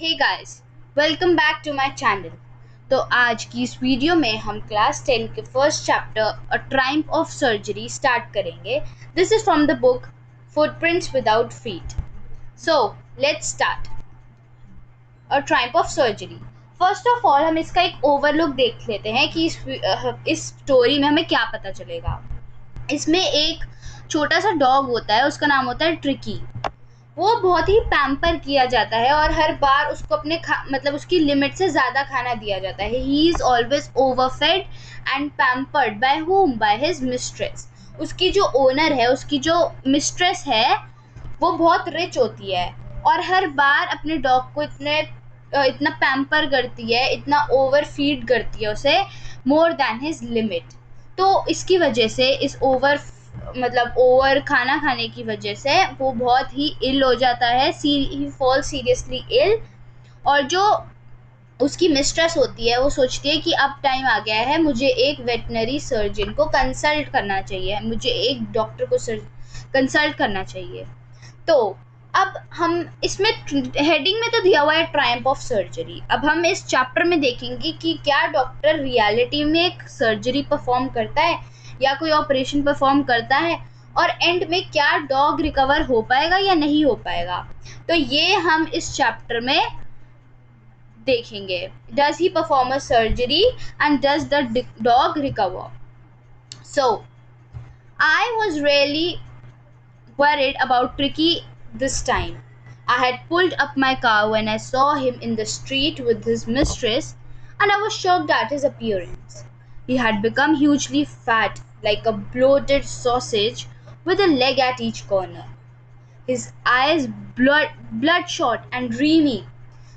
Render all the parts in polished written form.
Hey guys, welcome back to my channel. तो आज की इस वीडियो में हम क्लास 10 के first chapter a triumph of surgery start करेंगे। This is from the book Footprints Without Feet. So let's start a triumph of surgery. First of all हम इसका एक ओवरलुक देख लेते हैं कि इस स्टोरी में हमें क्या पता चलेगा। इसमें एक छोटा सा डॉग होता है, उसका नाम होता है ट्रिकी। वो बहुत ही पैम्पर किया जाता है और हर बार उसको अपने मतलब उसकी लिमिट से ज़्यादा खाना दिया जाता है। He is always overfed and pampered by whom, by his mistress. उसकी जो ओनर है, उसकी जो मिस्ट्रेस है, वो बहुत रिच होती है और हर बार अपने डॉग को इतना पैम्पर करती है, इतना ओवर फीड करती है उसे, मोर देन हिज लिमिट। तो इसकी वजह से ओवर खाना खाने की वजह से वो बहुत ही इल हो जाता है, ही फॉल सीरियसली इल। और जो उसकी मिस्ट्रेस होती है वो सोचती है कि अब टाइम आ गया है, मुझे एक वेटनरी सर्जन को कंसल्ट करना चाहिए, मुझे एक डॉक्टर को कंसल्ट करना चाहिए। तो अब हम इसमें हेडिंग में तो दिया हुआ है ट्रायम्फ ऑफ सर्जरी। अब हम इस चैप्टर में देखेंगे कि क्या डॉक्टर रियलिटी में एक सर्जरी परफॉर्म करता है या कोई ऑपरेशन परफॉर्म करता है, और एंड में क्या डॉग रिकवर हो पाएगा या नहीं हो पाएगा। तो ये हम इस चैप्टर में देखेंगे। Does he perform a surgery and does the dog recover. So I was really worried about Tricky this time. I had pulled up my car when I saw him in the street with his mistress, and I was shocked at his appearance. He had become hugely fat, like a bloated sausage, with a leg at each corner. His eyes bloodshot and dreamy,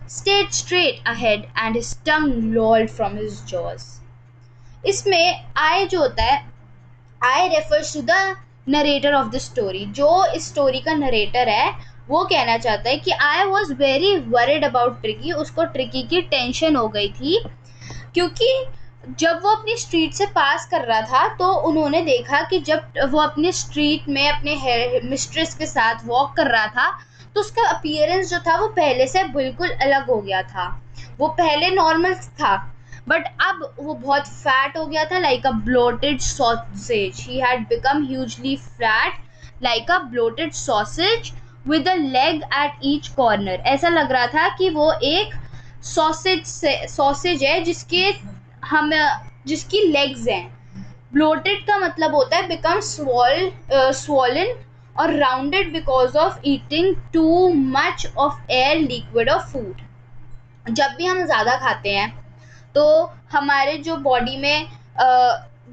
stared straight ahead, and his tongue lolled from his jaws. इसमें I जो होता है, I refers to the narrator of the story. जो इस story का narrator है वो कहना चाहता है कि I was very worried about tricky. उसको ट्रिकी की टेंशन हो गई थी, क्योंकि जब वो अपनी स्ट्रीट से पास कर रहा था तो उन्होंने देखा कि जब वो अपनी स्ट्रीट में अपने मिस्ट्रेस के साथ वॉक कर रहा था तो उसका अपीयरेंस जो था वो पहले से बिल्कुल अलग हो गया था। वो पहले नॉर्मल था, बट अब वो बहुत फैट हो गया था, like a bloated sausage. He had become hugely fat like a bloated sausage with a leg at each corner. ऐसा लग रहा था कि वो एक सॉसेज है जिसकी लेग्स हैं। ब्लोटेड का मतलब होता है बिकम स्वॉलन और rounded because of eating too much of air, liquid और फूड। जब भी हम ज़्यादा खाते हैं तो हमारे जो बॉडी में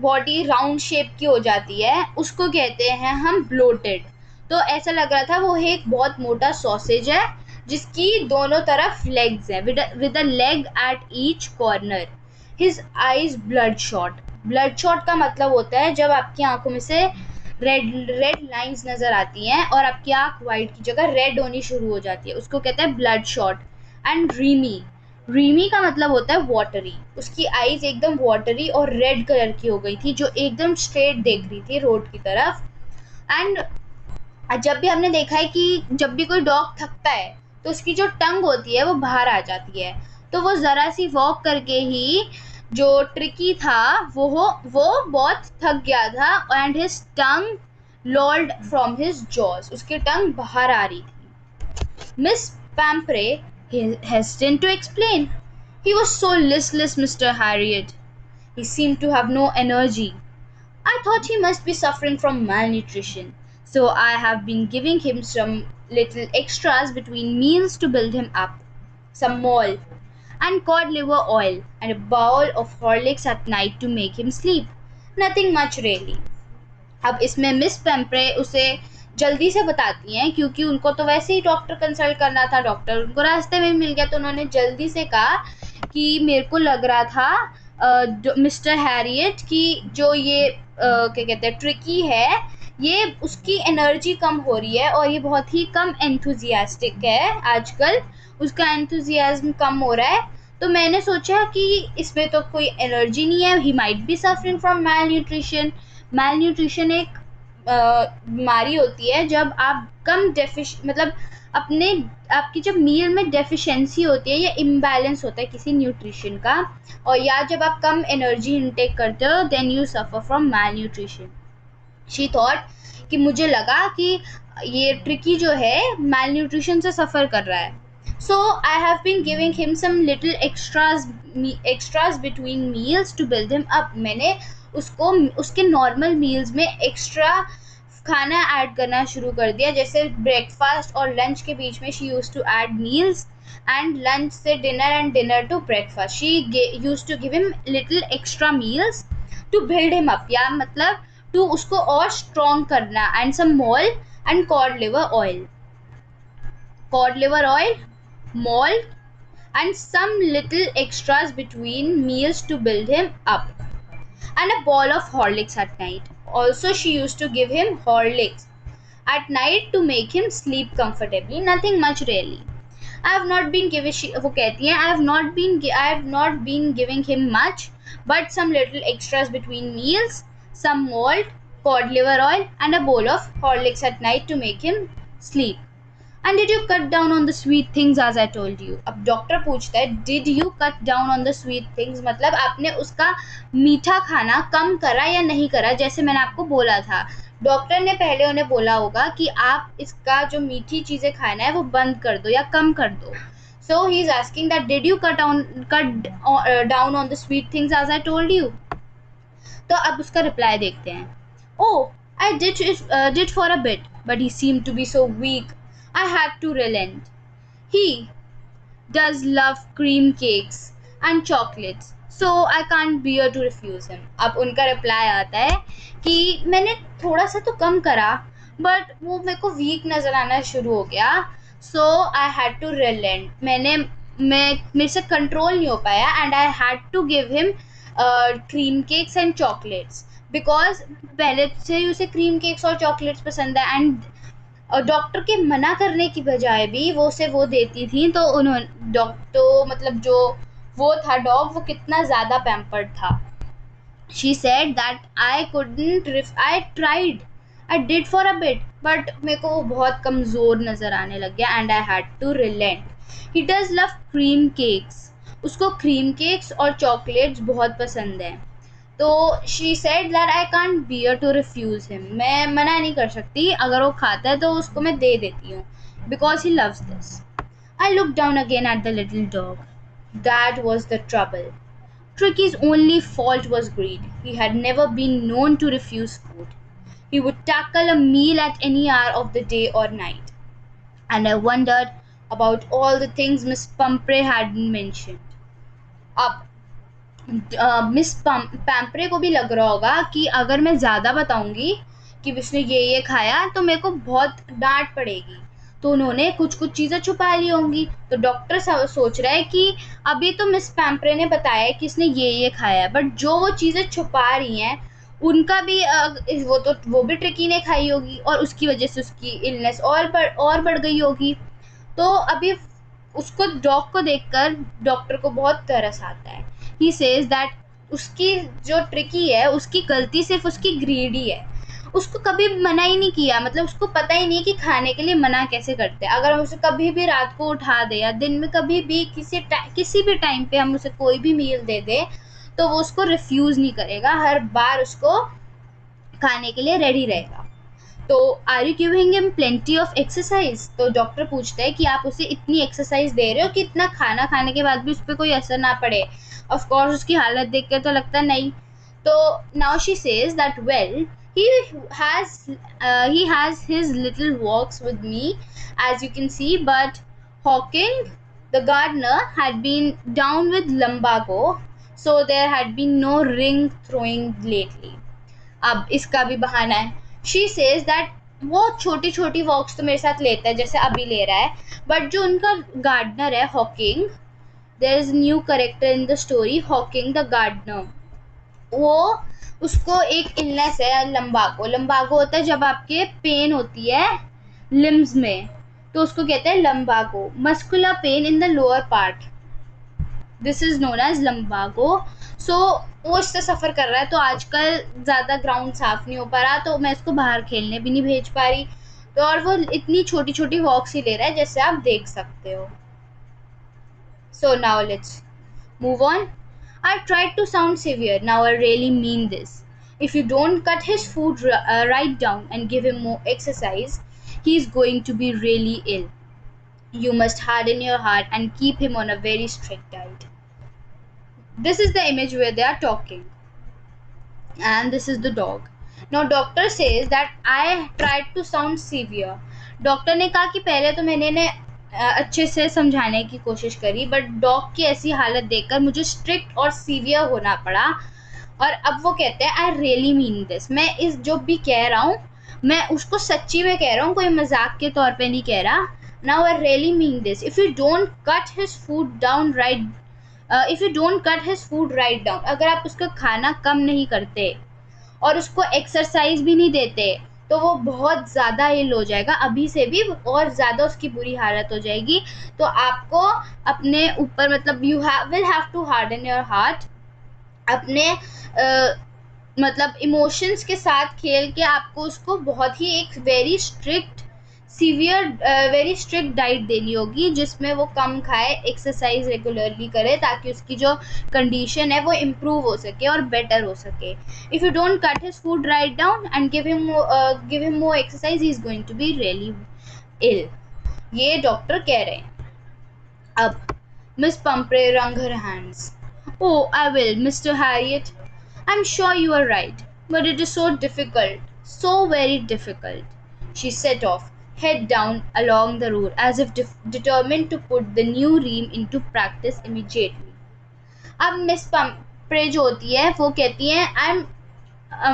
बॉडी राउंड शेप की हो जाती है, उसको कहते हैं हम ब्लोटेड। तो ऐसा लग रहा था वो एक बहुत मोटा सॉसेज है जिसकी दोनों तरफ लेग्स हैं, with a leg at each corner. His eyes blood shot का मतलब होता है जब आपकी आंखों में से रेड लाइंस नज़र आती हैं और आपकी आंख वाइट की जगह रेड होनी शुरू हो जाती है, उसको कहते हैं ब्लड शॉट। एंड रीमी का मतलब होता है वाटरी। उसकी आईज एकदम वाटरी और रेड कलर की हो गई थी, जो एकदम स्ट्रेट देख रही थी रोड की तरफ। एंड जब भी हमने देखा है कि जब भी कोई डॉग थकता है तो उसकी जो टंग होती है वो बाहर आ जाती है। तो वो ज़रा सी वॉक करके ही जो ट्रिकी था वो बहुत थक गया था, and his tongue lolled from his jaws. उसकी टंग बाहर आ रही थी। Miss Pumphrey hesitant to explain. He was so listless, Mr. Harriet. He seemed to have no energy. I thought he must be suffering from malnutrition, so I have been giving him some little extras between meals to build him up. Some mole and cod liver oil and a bowl of Horlicks at night to make him sleep. Nothing much really. अब इसमें miss पेम्परे उसे जल्दी से बताती हैं, क्योंकि उनको तो वैसे ही डॉक्टर कंसल्ट करना था। डॉक्टर उनको रास्ते में मिल गया तो उन्होंने जल्दी से कहा कि मेरे को लग रहा था मिस्टर हैरियट की जो ये क्या कहते हैं ट्रिकी है, ये उसकी एनर्जी कम हो रही है और ये बहुत ही कम एंथुजियास्टिक है आजकल, उसका एंथुजियाज्म कम हो रहा है। तो मैंने सोचा कि इसमें तो कोई एनर्जी नहीं है, he might be suffering from malnutrition एक बीमारी होती है जब आप अपने आपकी जब मील में डेफिशिएंसी होती है या इम्बैलेंस होता है किसी न्यूट्रिशन का, और या जब आप कम एनर्जी इनटेक करते हो, then you suffer from malnutrition. She thought कि मुझे लगा कि ये ट्रिकी जो है मैल न्यूट्रिशन से सफ़र कर रहा है। So I have been giving him some little extras between meals to build him up. मैंने उसको उसके नॉर्मल मील्स में एक्स्ट्रा खाना ऐड करना शुरू कर दिया, जैसे ब्रेकफास्ट और लंच के बीच में she use to add meals, and lunch से dinner and dinner to breakfast she use to give him little extra meals to build him up, या मतलब टू उसको और स्ट्रॉन्ग करना, and some malt and cod liver oil, malt, and some little extras between meals to build him up, and a ball of Horlicks at night. Also, she used to give him Horlicks at night to make him sleep comfortably. Nothing much really. I have not been giving, वो कहती हैं, I have not been giving him much, but some little extras between meals, some malt, cod liver oil, and a bowl of Horlicks at night to make him sleep. And did you cut down on the sweet things as I told you? अब doctor पूछता है did you cut down on the sweet things, मतलब आपने उसका मीठा खाना कम करा या नहीं करा, जैसे मैंने आपको बोला था। डॉक्टर ने पहले उन्हें बोला होगा कि आप इसका जो मीठी चीज़ें खाना है वो बंद कर दो या कम कर दो। So he is asking that did you cut down on the sweet things as I told you? तो अब उसका रिप्लाई देखते हैं। Oh, I did for a bit, but he seemed to be so weak. I had to relent. He does love cream cakes and chocolates, so I can't bear to refuse him. अब उनका reply आता है कि मैंने थोड़ा सा तो कम करा, बट वो मेरे को वीक नज़र आना शुरू हो गया, so I had to relent. मेरे से कंट्रोल नहीं हो पाया, and I had to give him cream cakes and chocolates, because पहले से ही उसे क्रीम केक्स और चॉकलेट्स पसंद है, एंड डॉक्टर के मना करने की बजाय भी वो उसे वो देती थी, तो उन्होंने तो मतलब जो वो था डॉग, वो कितना ज़्यादा पैम्पर्ड था। She said that I tried, I did for a bit, but मेरे को वो बहुत कमज़ोर नज़र आने लग गया, and I had to relent. He does love cream cakes, उसको क्रीम केक्स और चॉकलेट्स बहुत पसंद है। तो she said that I can't bear to refuse him, मैं मना नहीं कर सकती, अगर वो खाता है तो उसको मैं दे देती हूँ, because he loves this. I look down again at the little dog. That was the trouble. Tricky's only fault was greed. He had never been known to refuse food. He would tackle a meal at any hour of the day or night. And I wondered about all the things Miss Pumphrey hadn't mentioned. अब miss पैम्परे को भी लग रहा होगा कि अगर मैं ज़्यादा बताऊंगी कि उसने ये खाया तो मेरे को बहुत डांट पड़ेगी, तो उन्होंने कुछ कुछ चीज़ें छुपा ली होंगी। तो डॉक्टर सोच रहा है कि अभी तो मिस पैम्परे ने बताया है कि इसने ये खाया है, बट जो वो चीज़ें छुपा रही हैं उनका भी वो भी ट्रिकी ने खाई होगी, और उसकी वजह से उसकी इलनेस और बढ़ गई होगी। तो अभी उसको डॉग को देखकर डॉक्टर को बहुत तरस आता है। ही सेज दैट उसकी जो ट्रिकी है उसकी गलती सिर्फ उसकी ग्रीड ही है, उसको कभी मना ही नहीं किया, मतलब उसको पता ही नहीं कि खाने के लिए मना कैसे करते हैं। अगर हम उसे कभी भी रात को उठा दे या दिन में कभी भी किसी भी टाइम पे हम उसे कोई भी मील दे दे तो वो उसको रिफ्यूज़ नहीं करेगा, हर बार उसको खाने के लिए रेडी रहेगा। तो are you giving him plenty of exercise? तो डॉक्टर पूछता है कि आप उसे इतनी एक्सरसाइज दे रहे हो कि इतना खाना खाने के बाद भी उस पर कोई असर ना पड़े। ऑफ कोर्स उसकी हालत देख कर तो लगता नहीं। तो now she says that well he has his little walks with me, as you can see, but Hawking the gardener had been down with lumbago, so there had been no ring throwing lately. अब इसका भी बहाना है। She says that वो छोटी छोटी वॉक्स तो मेरे साथ लेता है जैसे अभी ले रहा है, बट जो उनका गार्डनर है Hawking, there is new character in the story, Hawking the gardener, वो उसको एक इलनेस है लंबागो होता है जब आपके पेन होती है लिम्स में, तो उसको कहते हैं lumbago, muscular pain in the lower part, this is known as lumbago. So वो इससे सफ़र कर रहा है, तो आजकल ज़्यादा ग्राउंड साफ़ नहीं हो पा रहा, तो मैं इसको बाहर खेलने भी नहीं भेज पा रही, तो और वो इतनी छोटी छोटी वॉक्स ही ले रहा है जैसे आप देख सकते हो. So now let's move on. I tried to sound severe. Now I really mean this. If you don't cut his food right down and give him more exercise, he's going to be really ill. You must harden your heart and keep him on a very strict diet. This is the image where they are talking. And this is the dog. Now doctor says that I tried to sound severe. Doctor ने कहा कि पहले तो मैंने अच्छे से समझाने की कोशिश करी, बट डॉग की ऐसी हालत देखकर मुझे स्ट्रिक्ट और सीवियर होना पड़ा. और अब वो कहते हैं आई रियली मीन दिस. मैं इस जो भी कह रहा हूँ मैं उसको सच्ची में कह रहा हूँ, कोई मजाक के तौर पे नहीं कह रहा. Now I really mean this. If you don't cut his food down right if you don't cut his food right down, अगर आप उसका खाना कम नहीं करते और उसको एक्सरसाइज भी नहीं देते तो वो बहुत ज़्यादा इल हो जाएगा, अभी से भी और ज़्यादा उसकी बुरी हालत हो जाएगी. तो आपको अपने ऊपर मतलब you will have to harden your heart. अपने मतलब इमोशंस के साथ खेल के आपको उसको बहुत ही एक वेरी स्ट्रिक्ट डाइट देनी होगी जिसमें वो कम खाए, एक्सरसाइज रेगुलरली करे ताकि उसकी जो कंडीशन है वो इम्प्रूव हो सके और बेटर हो सके. If you don't cut his food right down and give him more exercise, he is going to be really ill. ये डॉक्टर कह रहे हैं. अब Miss Pumphrey wrung her hands. Oh, I will, Mr. Harriet. I'm sure you are right, but it is so difficult, so very difficult. She set off, head down along the road, as if determined to put the new ream into practice immediately. अब Miss पंपरे जो होती है वो कहती हैं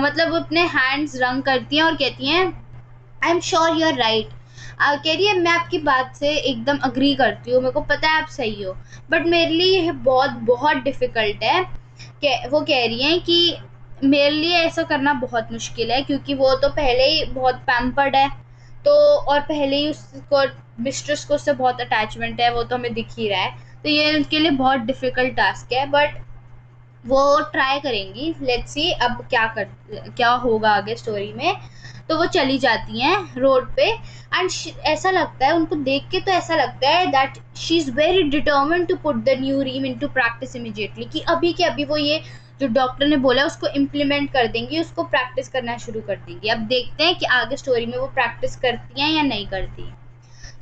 मतलब वो अपने हैंड्स रंग करती हैं और कहती हैं I am sure you are right. कह रही है मैं आपकी बात से एकदम अग्री करती हूँ, मेरे को पता है आप सही हो, बट मेरे लिए यह बहुत बहुत डिफ़िकल्ट है. वो कह रही हैं कि मेरे लिए ऐसा करना बहुत मुश्किल है क्योंकि वो तो पहले ही बहुत पैम्पर्ड है, तो और पहले ही उसको मिस्ट्रेस को उससे बहुत अटैचमेंट है, वो तो हमें दिख ही रहा है. तो ये उनके लिए बहुत डिफ़िकल्ट टास्क है, बट वो ट्राई करेंगी. लेट्स सी अब क्या होगा आगे स्टोरी में. तो वो चली जाती हैं रोड पे एंड ऐसा लगता है उनको देख के, तो ऐसा लगता है that she is very determined to put the new regime into practice immediately, कि अभी के अभी वो ये जो डॉक्टर ने बोला उसको इम्प्लीमेंट कर देंगी, उसको प्रैक्टिस करना शुरू कर देंगी. अब देखते हैं कि आगे स्टोरी में वो प्रैक्टिस करती हैं या नहीं करती.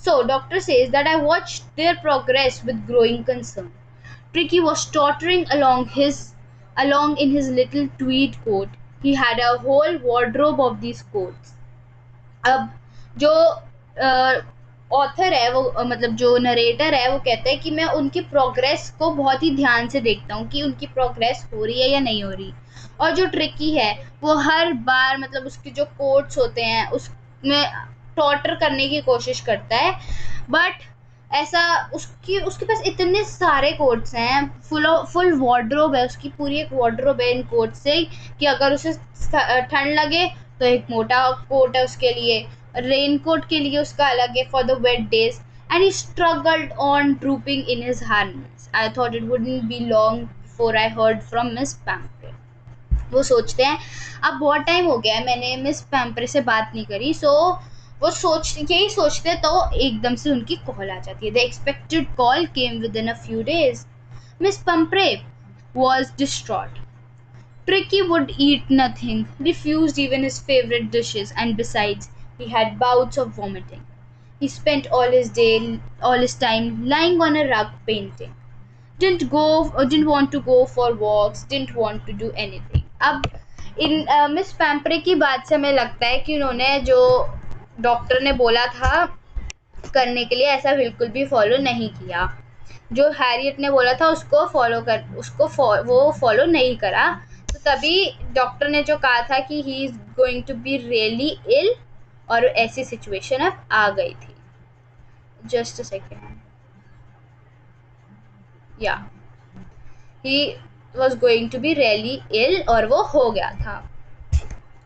So doctor says that I watch there progress with growing concern. Tricky was tottering along in his little tweed coat. He had a whole wardrobe of these coats. अब जो ऑथर है वो मतलब जो नरेटर है वो कहता है कि मैं उनकी प्रोग्रेस को बहुत ही ध्यान से देखता हूँ कि उनकी प्रोग्रेस हो रही है या नहीं हो रही. और जो ट्रिकी है वो हर बार मतलब उसके जो कोट्स होते हैं उसमें टॉटर करने की कोशिश करता है, बट ऐसा उसके पास इतने सारे कोट्स हैं, फुल वार्डरोब है उसकी, पूरी एक वार्डरोब है इन कोट से कि अगर उसे ठंड लगे तो एक मोटा कोट है उसके लिए, रेन कोट के लिए उसका अलग है for the wet days. And he struggled on drooping in his hands. I thought it wouldn't be long before I heard from Miss Pumphrey. वो सोचते हैं अब बहुत टाइम हो गया है मैंने मिस पैम्परे से बात नहीं करी, सो वो यही सोचते तो एकदम से उनकी कॉल आ जाती है. The expected call came within a few days. Miss Pumphrey was distraught. Tricky would eat nothing, refused even his favorite dishes, and besides, he had bouts of vomiting. He spent all his time lying on a rug painting. Didn't want to go for walks, didn't want to do anything. अब इन miss पैम्परे की बात से हमें लगता है कि उन्होंने जो डॉक्टर ने बोला था करने के लिए ऐसा बिल्कुल भी फॉलो नहीं किया. जो हैरियट ने बोला था उसको वो फॉलो नहीं करा. तो तभी डॉक्टर ने जो कहा था कि he is going to be really ill, और ऐसी सिचुएशन अब आ गई थी. Just a second. या he was going to be really ill और वो हो गया था.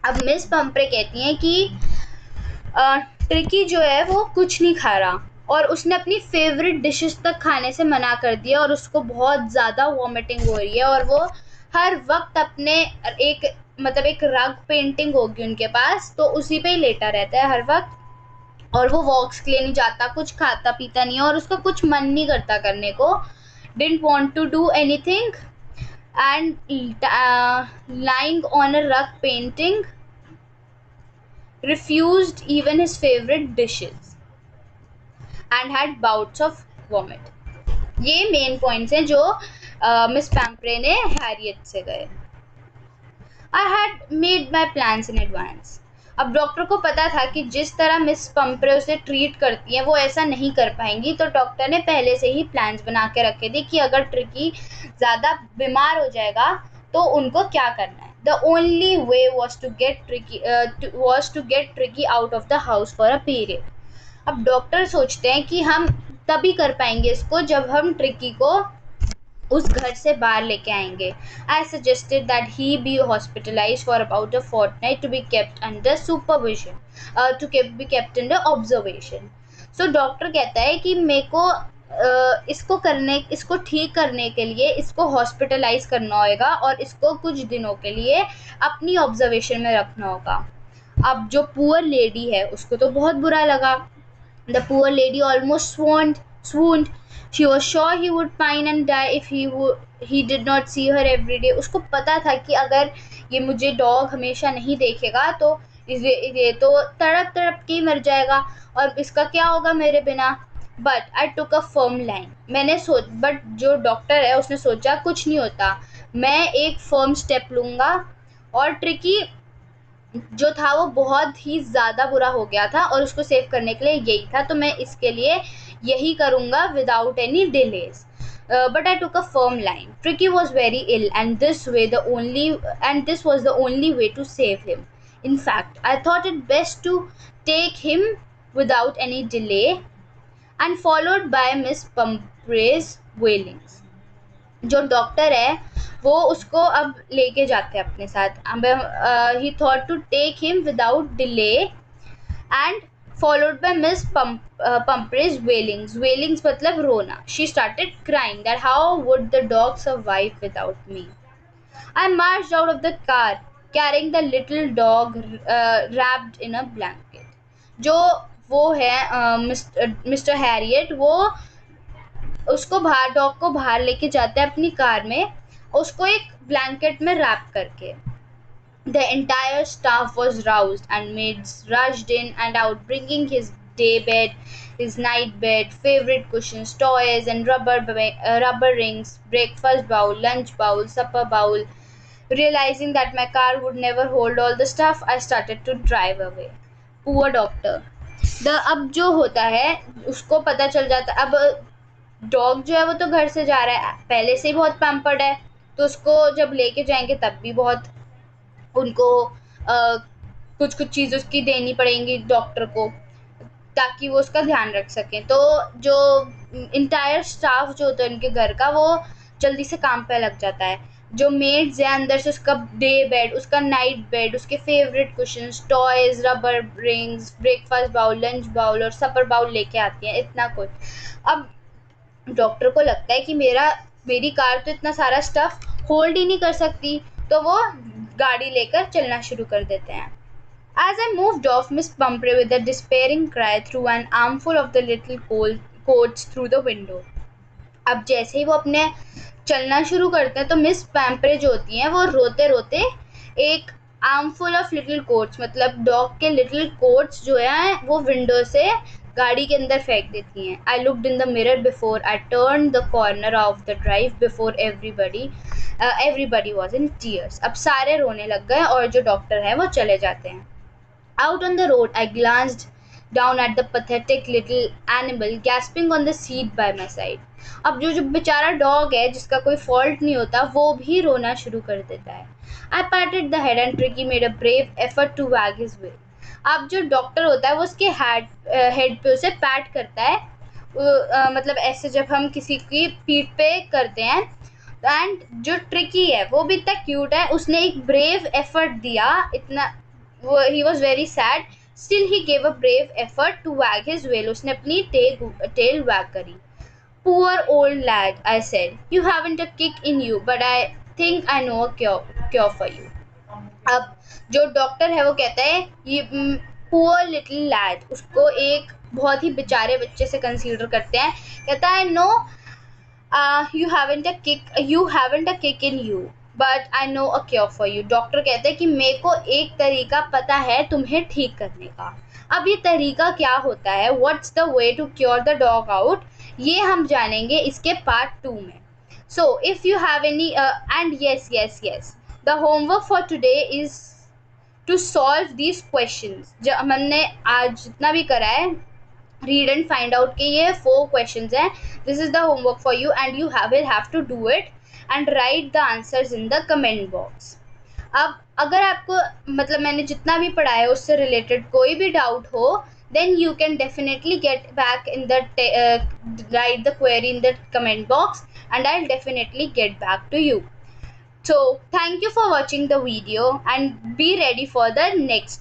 अब मिस पंपरे कहती हैं कि ट्रिकी जो है वो कुछ नहीं खा रहा और उसने अपनी फेवरेट डिशेस तक खाने से मना कर दिया और उसको बहुत ज़्यादा वॉमिटिंग हो रही है और वो हर वक्त अपने एक रग पेंटिंग होगी उनके पास तो उसी पे ही लेटा रहता है हर वक्त. और वो वॉक्स के लिए नहीं जाता, कुछ खाता पीता नहीं है और उसका कुछ मन नहीं करता करने को. Didn't want to do anything and lying on a rug painting, refused even his favorite dishes and had bouts of vomit. ये मेन पॉइंट्स हैं जो मिस पैम्परे ने हैरियट से गए. I had made my plans in advance. अब doctor को पता था कि जिस तरह मिस पंपरे उसे ट्रीट करती हैं वो ऐसा नहीं कर पाएंगी, तो डॉक्टर ने पहले से ही प्लान्स बना के रखे थे कि अगर ट्रिकी ज़्यादा बीमार हो जाएगा तो उनको क्या करना है. The only way was to get Tricki out of the house for a period. अब डॉक्टर सोचते हैं कि हम तभी कर पाएंगे इसको जब हम ट्रिकी को उस घर से बाहर लेके आएंगे. I suggested that he be hospitalized for about a fortnight to be kept under supervision, be kept under observation. So doctor कहता है कि मेरे को इसको ठीक करने के लिए इसको हॉस्पिटलाइज करना होगा और इसको कुछ दिनों के लिए अपनी ऑब्जर्वेशन में रखना होगा. अब जो पुअर लेडी है उसको तो बहुत बुरा लगा. The poor lady almost swooned. She was sure he would pine and die if he did not see her every day. उसको पता था कि अगर ये मुझे डॉग हमेशा नहीं देखेगा तो ये तो तड़प तड़प के ही मर जाएगा और इसका क्या होगा मेरे बिना. But I took a firm line. But जो डॉक्टर है उसने सोचा कुछ नहीं होता, मैं एक फर्म स्टेप लूँगा. और ट्रिकी जो था वो बहुत ही ज़्यादा बुरा हो गया था और उसको सेव करने के लिए यही था, तो मैं इसके लिए यही करूँगा without any delays. But I took a firm line. Tricky was very ill and this was the only way to save him. In fact, I thought it best to take him without any delay and followed by Miss Pumpre's wailings. जो doctor है वो उसको अब लेके जाते हैं अपने साथ. He thought to take him without delay and followed by Miss Pumphrey's wailings. Wailings मतलब रोना. She started crying that how would the dog survive without me. I marched out of the car carrying the little dog wrapped in a blanket. जो वो है mister Harriet, वो उसको dog को बाहर लेके जाता है अपनी कार में, उसको एक ब्लैंकेट में रैप करके. The entire staff was roused and maids rushed in and out bringing his day bed, his night bed, favorite cushions, toys and rubber rings, breakfast bowl, lunch bowl, supper bowl. Realizing that my car would never hold all the stuff, I started to drive away. Poor doctor. अब जो होता है उसको पता चल जाता. अब dog जो है वो तो घर से जा रहा है, पहले से ही बहुत पैम्पर्ड है, तो उसको जब लेके जाएंगे तब भी बहुत उनको कुछ कुछ चीज़ उसकी देनी पड़ेंगी डॉक्टर को ताकि वो उसका ध्यान रख सकें. तो जो इंटायर स्टाफ जो होता है उनके घर का वो जल्दी से काम पे लग जाता है. जो मेड्स है अंदर से उसका डे बेड, उसका नाइट बेड, उसके favourite cushions, toys, rubber rings, breakfast bowl, lunch bowl और सपर बाउल लेके आती हैं. इतना कुछ. अब डॉक्टर को लगता है कि मेरी कार तो इतना सारा स्टफ होल्ड ही नहीं कर सकती, तो वो गाड़ी लेकर चलना शुरू कर देते हैं. As I moved off, Miss Pumphrey with a despairing cry threw an armful of the little coats through the window. अब जैसे ही वो अपने चलना शुरू करते हैं तो मिस पैम्परे जो होती हैं वो रोते रोते एक आर्मफुल ऑफ लिटिल कोट्स मतलब डॉग के लिटिल कोट्स जो है वो विंडो से गाड़ी के अंदर फेंक देती हैं. I looked in the mirror before I turn the corner of the drive before everybody was in tears. अब सारे रोने लग गए और जो डॉक्टर है वो चले जाते हैं. Out on the road I glanced down at the pathetic little animal gasping on the seat by my side. अब जो बेचारा डॉग है जिसका कोई फॉल्ट नहीं होता वो भी रोना शुरू कर देता है. I patted the head and Tricky made a brave effort to wag his way. अब जो डॉक्टर होता है वो उसके हेड पे उसे पैट करता है, मतलब ऐसे जब हम किसी की पीठ पे करते हैं. एंड जो ट्रिकी है वो भी इतना क्यूट है, उसने एक ब्रेव एफर्ट दिया. इतना वो he was very sad. Still he gave a brave effort to wag his tail. उसने अपनी tail wag करी. Poor old lad, I said. You haven't a kick in you, but I think I know a cure for you. अब जो doctor है वो कहता है poor little lead, उसको एक बहुत ही बेचारे बच्चे से कंसीडर करते हैं। कहता है no you haven't a kick in you but I know a cure for you. Doctor कहते हैं कि मेरे को एक तरीका पता है तुम्हें ठीक करने का। अब ये तरीका क्या होता है, what's the way to cure the dog out, ये हम जानेंगे इसके पार्ट 2 में। So if you have any and yes, the homework for today is to solve these questions। जो हमने आज जितना भी करा है, रीड एंड फाइंड आउट के ये 4 क्वेश्चंस हैं। This is the homework for you and you will have to do it and write the answers in the comment box. अब अगर आपको मतलब मैंने जितना भी पढ़ा है उससे रिलेटेड कोई भी डाउट हो, then you can definitely get back in the write the query in the comment box and I'll definitely get back to you. So thank you for watching the video and be ready for the next